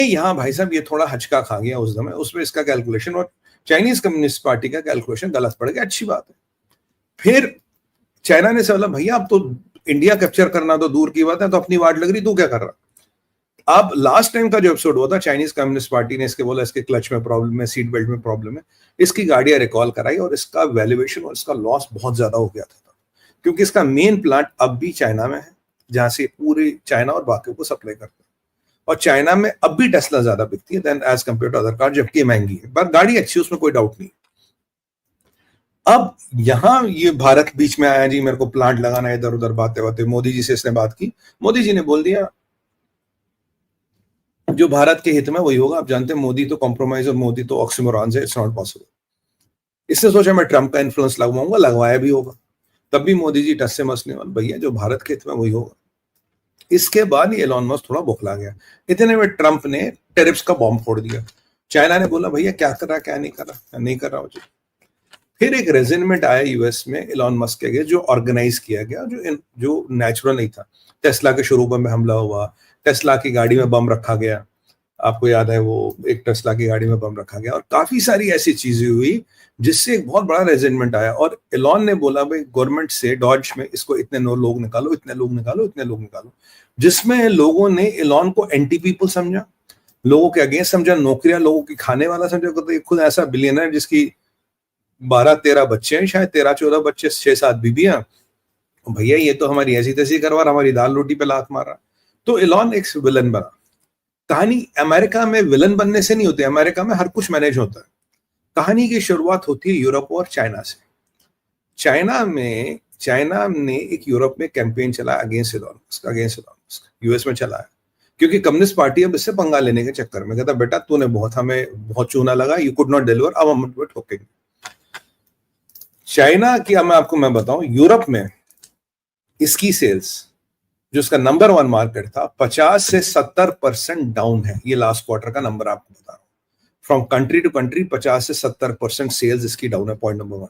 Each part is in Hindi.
यहाँ भाई साहब ये थोड़ा हचका खा गया उस समय, उसमें इसका कैलकुलेशन और चाइनीज कम्युनिस्ट पार्टी का कैलकुलेशन गलत पड़ गया। अच्छी बात है। फिर चाइना ने बोला भैया अब तो इंडिया कैप्चर करना तो दूर की बात है, तो अपनी वाट लग रही, तू क्या कर रहा। अब लास्ट टाइम का जो एपिसोड हुआ था, चाइनीज कम्युनिस्ट पार्टी ने इसके बोला इसके क्लच में प्रॉब्लम है, सीट बेल्ट में प्रॉब्लम है, इसकी गाड़ियां रिकॉल कराई और इसका वैल्यूएशन और इसका लॉस बहुत ज्यादा हो गया था, क्योंकि इसका मेन प्लांट अब भी चाइना में है, जहां से पूरी चाइना और बाकी को सप्लाई करता है। और चाइना में अब भी टेस्ला ज्यादा बिकती है than as compare to other car, जबकि महंगी है, पर गाड़ी अच्छी है, उसमें कोई डाउट नहीं। अब यहां ये भारत बीच में आया, जी मेरे को प्लांट लगाना है, इधर उधर बातें बातें, मोदी जी से इसने बात की, मोदी जी ने बोल दिया जो भारत के हित में वही होगा। आप जानते हैं मोदी तो कॉम्प्रोमाइज और मोदी तो ऑक्सीमोरॉन है, इट्स नॉट पॉसिबल। इसने सोचा मैं ट्रंप का इन्फ्लुएंस लगवाऊंगा, लगवाया भी होगा। तब भी मोदी जी टस से मस नहीं वाले, भैया जो भारत के हित में वही होगा। इसके बाद ये एलोन मस्क थोड़ा बौखला गया। इतने में ट्रंप ने टेरिफ्स का बॉम्ब फोड़ दिया। चाइना ने बोला भैया क्या कर रहा, क्या नहीं कर रहा, नहीं कर रहा मुझे। फिर एक रेजिनमेंट आया यूएस में एलोन मस्क के आगे, जो ऑर्गेनाइज किया गया, जो नेचुरल नहीं था। टेस्ला के शोरूम में हमला हुआ, टेस्ला की गाड़ी में बम रखा गया, आपको याद है वो एक टेस्ला की गाड़ी में बम रखा गया, और काफी सारी ऐसी चीजें हुई जिससे एक बहुत बड़ा रेजिनमेंट आया। और एलोन ने बोला भाई गवर्नमेंट से डॉज में इसको इतने लोग निकालो, इतने लोग निकालो, इतने लोग निकालो, जिसमें लोगों ने एलोन को एंटी पीपल समझा, लोगों के अगेंस्ट समझा, नौकरियां लोगों की खाने वाला समझा। तो खुद ऐसा बिलियनर जिसकी 12-13 बच्चे हैं, शायद 13-14 बच्चे, 6-7 बीबियां, भैया ये तो हमारी ऐसी तैसी करवा रहा, हमारी दाल रोटी पे लात मार रहा। तो एलोन एक विलन बना। कहानी अमेरिका में विलन बनने से नहीं होती, अमेरिका में हर कुछ मैनेज होता है। कहानी की शुरुआत होती है यूरोप और चाइना से। चाइना ने एक यूरोप में कैंपेन चलाया अगेंस्ट एलोन मस्क, यूएस में चलाया, क्योंकि कम्युनिस्ट पार्टी अब इससे पंगा लेने के चक्कर में कहता बेटा तूने हमें बहुत चूना लगा, यू कुड नॉट डिलीवर, अब हम ठोकेंगे। चाइना की मैं बताऊं, यूरोप में इसकी सेल्स जो उसका नंबर 1 मार्केट था, 50 से 70% डाउन है। ये लास्ट क्वार्टर का नंबर आपको बता रहा हूं। फ्रॉम कंट्री टू कंट्री 50 से 70% सेल्स इसकी डाउन है। Point number 1।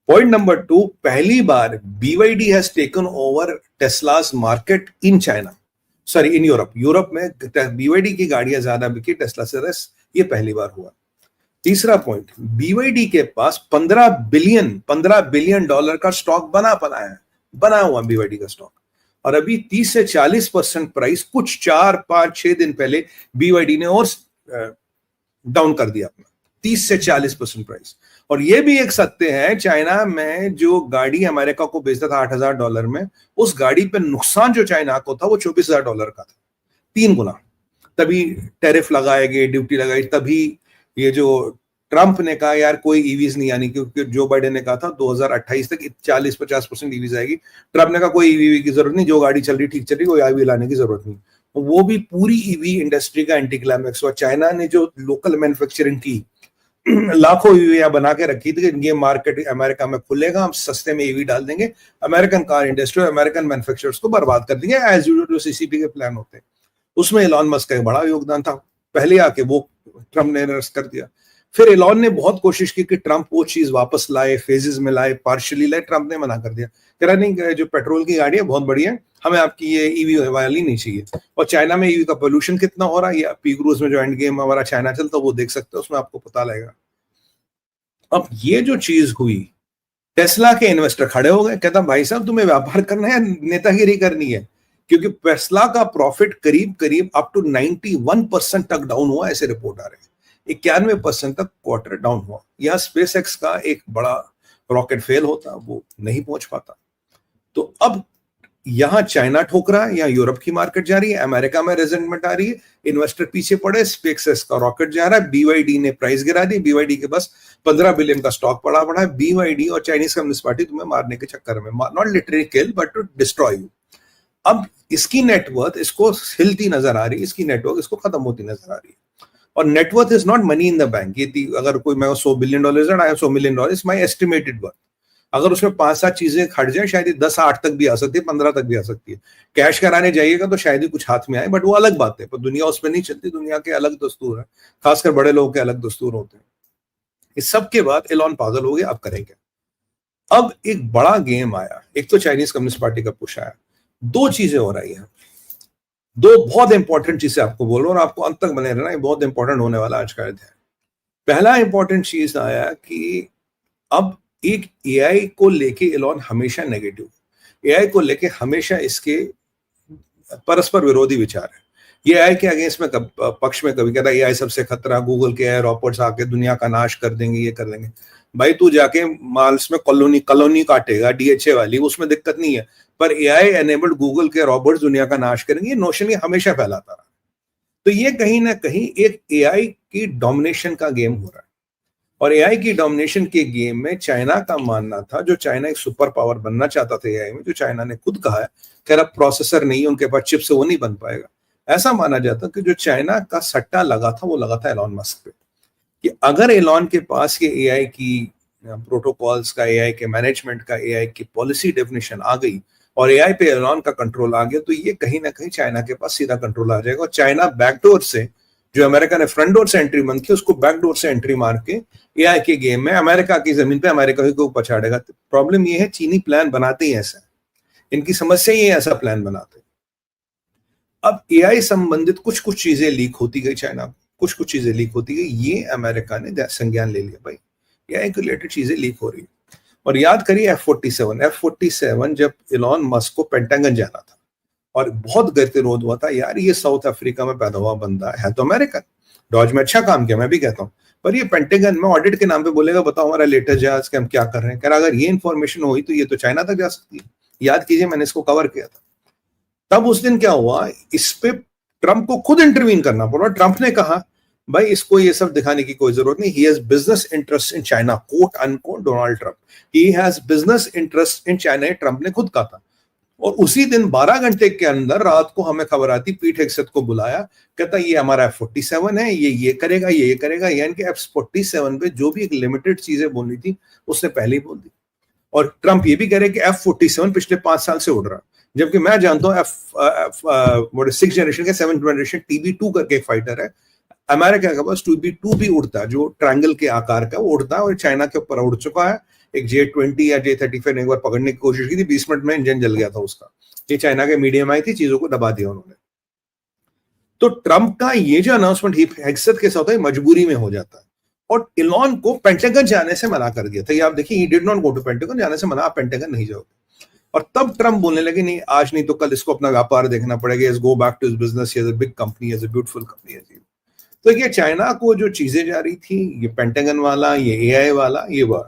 पॉइंट नंबर 2, पहली बार BYD has taken over Tesla's market in China, sorry in Europe. Europe में BYD की गाड़ियां ज्यादा बिकी टेस्ला से, ये पहली बार हुआ। तीसरा पॉइंट, BYD के पास $15 बिलियन का स्टॉक बना हुआ BYD का स्टॉक, और अभी 30 से 40% प्राइस कुछ 4-5-6 दिन पहले BYD ने और डाउन कर दिया अपना, 30 से 40% प्राइस। और ये भी एक सत्य है, चाइना में जो गाड़ी अमेरिका को बेचता था $8,000 में, उस गाड़ी पे नुकसान जो चाइना को था वो $24,000 का था, 3 गुना। तभी टैरिफ लगाए गए, ड्यूटी लगाई, तभी ये जो ट्रंप ने कहा यार कोई ईवीज नहीं आनी, क्योंकि जो बाइडेन ने कहा था 2028 तक 40-50% ईवीज आएगी। ट्रंप ने कहा कोई ईवी की जरूरत नहीं, जो गाड़ी चल रही ठीक चल रही, कोई ईवी लाने की जरूरत नहीं। वो भी पूरी ईवी इंडस्ट्री का एंटी क्लाइमैक्स हुआ। चाइना ने जो लोकल मैन्युफैक्चरिंग की, लाखों ईवी बना के रखी थी कि ये मार्केट अमेरिका में खुलेगा, हम सस्ते में ईवी डाल देंगे, American car industry, American manufacturers को बर्बाद कर देंगे, एज यूजुअल जो सीसीपी के प्लान होते हैं। उसमें एलोन मस्क का बड़ा योगदान था, पहले आके वो ट्रंप ने अरेस्ट कर दिया। फिर एलोन ने बहुत कोशिश की कि ट्रंप वो चीज वापस लाए, फेजेस में लाए, पार्शियली लाए, ट्रंप ने मना कर दिया, कह रहा नहीं जो पेट्रोल की गाड़ी है बहुत बढ़िया है, हमें आपकी ये ईवी वाली नहीं चाहिए। और चाइना में ईवी का पोल्यूशन कितना हो रहा है, ये पीक्रूज में जो एंड गेम हमारा चाइना चलता वो देख सकते हो, उसमें आपको पता लगेगा। अब ये जो चीज हुई, टेस्ला के इन्वेस्टर खड़े हो गए, कहता भाई साहब तुम्हें व्यापार करना है, नेतागिरी करनी है, क्योंकि टेस्ला का प्रॉफिट करीब अप टू 91% तक डाउन हुआ, ऐसे रिपोर्ट आ रहे हैं। 91% तक क्वार्टर डाउन हुआ। यहां स्पेसएक्स का एक बड़ा रॉकेट फेल होता, वो नहीं पहुंच पाता। तो अब यहां चाइना ठोक रहा है, यहां यूरोप की मार्केट जा रही है, अमेरिका में रेजिस्टेंस आ रही है, इन्वेस्टर पीछे पड़े, स्पेसएक्स का रॉकेट जा रहा है, BYD ने प्राइस गिरा दी, BYD के पास 15 बिलियन का स्टॉक पड़ा है। BYD और चाइनीज कम्युनिस्ट पार्टी तुम्हें मारने के चक्कर में, not literally kill but to destroy you. अब इसकी नेटवर्थ इसको हिलती नजर आ रही है, इसकी नेटवर्क इसको खत्म होती नजर आ रही है। और net worth is not money in the bank. ये अगर कोई मैं $100 बिलियन $100 मिलियन माई एस्टिमेटेड वर्थ, अगर उसमें 5-7 चीजें खट जाए, शायद 10-8 तक भी आ सकती है, 15 तक भी आ सकती है। कैश कराने जाइएगा तो शायद ही कुछ हाथ में आए, बट वो अलग बात है। पर दुनिया उसमें नहीं चलती, दुनिया के अलग दस्तूर है, खासकर बड़े लोगों के अलग दस्तूर होते हैं। इस सब के बाद एलोन पागल हो गया, अब करेंगे। अब एक बड़ा गेम आया, एक तो चाइनीज कम्युनिस्ट पार्टी का पुश आया, 2 चीजें हो रही हैं। दो बहुत इंपॉर्टेंट चीजें आपको बोल रहा हूं और आपको अंत तक बने रहना, ये बहुत इंपॉर्टेंट होने वाला आज का अध्याय। पहला इंपॉर्टेंट चीज आया कि अब एक एआई को लेके एलॉन हमेशा नेगेटिव, एआई को लेके हमेशा इसके परस्पर विरोधी विचार है। ये एआई के अगेंस्ट में पक्ष में कभी कहता है एआई सबसे खतरा, गूगल के एआई रॉबोट्स आके दुनिया का नाश कर देंगे, ये कर देंगे। भाई तू जाके माल्स में कॉलोनी काटेगा डीएचए वाली, उसमें दिक्कत नहीं है, पर एआई एनेबल्ड गूगल के रॉबोट्स दुनिया का नाश करेंगे, ये नोशन ये हमेशा फैलाता रहा। तो ये कहीं ना कहीं एक एआई की डोमिनेशन का गेम हो रहा है, और एआई की डोमिनेशन के गेम में चाइना का मानना था, जो चाइना एक सुपर पावर बनना चाहता था एआई में, जो चाइना ने खुद कहा है खैर अब प्रोसेसर नहीं है उनके पास, चिप से वो नहीं बन पाएगा। ऐसा माना जाता कि जो चाइना का सट्टा लगा था वो लगा था एलॉन मस्क पे, कि अगर एलॉन के पास ये एआई की प्रोटोकॉल्स का, एआई के मैनेजमेंट का, एआई की पॉलिसी डेफिनेशन आ गई और एआई पे एलॉन का कंट्रोल आ गया, तो ये कहीं ना कहीं चाइना के पास सीधा कंट्रोल आ जाएगा। और चाइना बैकडोर से, जो अमेरिका ने फ्रंट डोर से एंट्री बंद की, उसको बैकडोर से एंट्री मार के एआई के गेम में अमेरिका की जमीन पे अमेरिका को पछाड़ेगा। प्रॉब्लम ये है चीनी प्लान बनाते ही ऐसा, इनकी समस्या ये ऐसा प्लान बनाते। अब एआई संबंधित कुछ कुछ चीजें लीक होती गई चाइना को, कुछ कुछ चीजें लीक होती गई, ये अमेरिका ने संज्ञान ले लिया, भाई एआई के रिलेटेड चीजें लीक हो रही है। और याद करिए F-47 जब एलॉन मस्क को पेंटागन जाना था और बहुत गतिरोध हुआ था, यार ये साउथ अफ्रीका में पैदा हुआ बंदा है तो अमेरिकन, डॉज में अच्छा काम किया मैं भी कहता हूँ, पर ये पेंटागन में ऑडिट के नाम पे बोलेगा बताओ हमारा लेटेस्ट जहाज के हम क्या कर रहे हैं। अगर ये इन्फॉर्मेशन हुई तो ये तो चाइना तक जा सकती है। याद कीजिए मैंने इसको कवर किया था। तब उस दिन क्या हुआ, इस पे ट्रंप को खुद इंटरवीन करना पड़ा। ट्रंप ने कहा भाई इसको ये सब दिखाने की कोई जरूरत नहीं, he has business interest in China, quote unquote Donald Trump, he has business interest in China, Trump ने खुद कहा था। और उसी दिन 12 घंटे के अंदर रात को हमें खबर आती, पीट हेगसेथ को बुलाया, कहता ये हमारा F-47 है, ये करेगा, ये करेगा। यानी कि F-47 पे जो भी एक लिमिटेड चीजें बोलनी थी उसने पहले ही बोल दी। और ट्रंप ये भी कह रहे कि F-47 पिछले 5 साल से उड़ रहा, जबकि मैं जानता हूँ सिक्स जनरेशन का 7th जनरेशन TB2 करके एक फाइटर है अमेरिका के पास, TB2 भी उड़ता है, जो ट्रायंगल के आकार का वो उड़ता है, और चाइना के ऊपर उड़ चुका है। एक J-20 या J-35 ने एक बार पकड़ने की कोशिश की थी, 20 मिनट में इंजन जल गया था उसका। ये चाइना के मीडियम आई थी, चीजों को दबा दिया उन्होंने। तो ट्रंप का ये जो अनाउंसमेंट हेगसेथ के साथ है मजबूरी में हो जाता है, और एलॉन को पेंटागन जाने से मना कर दिया था। ये आप देखिए, he did not go to Pentagon, जाने से मना, आप पेंटागन नहीं जाओगे। और तब ट्रंप बोलने लगे नहीं आज नहीं तो कल इसको अपना व्यापार देखना पड़ेगा, go back to his business, he is a big company, is a beautiful company. तो ये चाइना को जो चीजें जा रही थी, ये पेंटागन वाला, ये एआई वाला, ये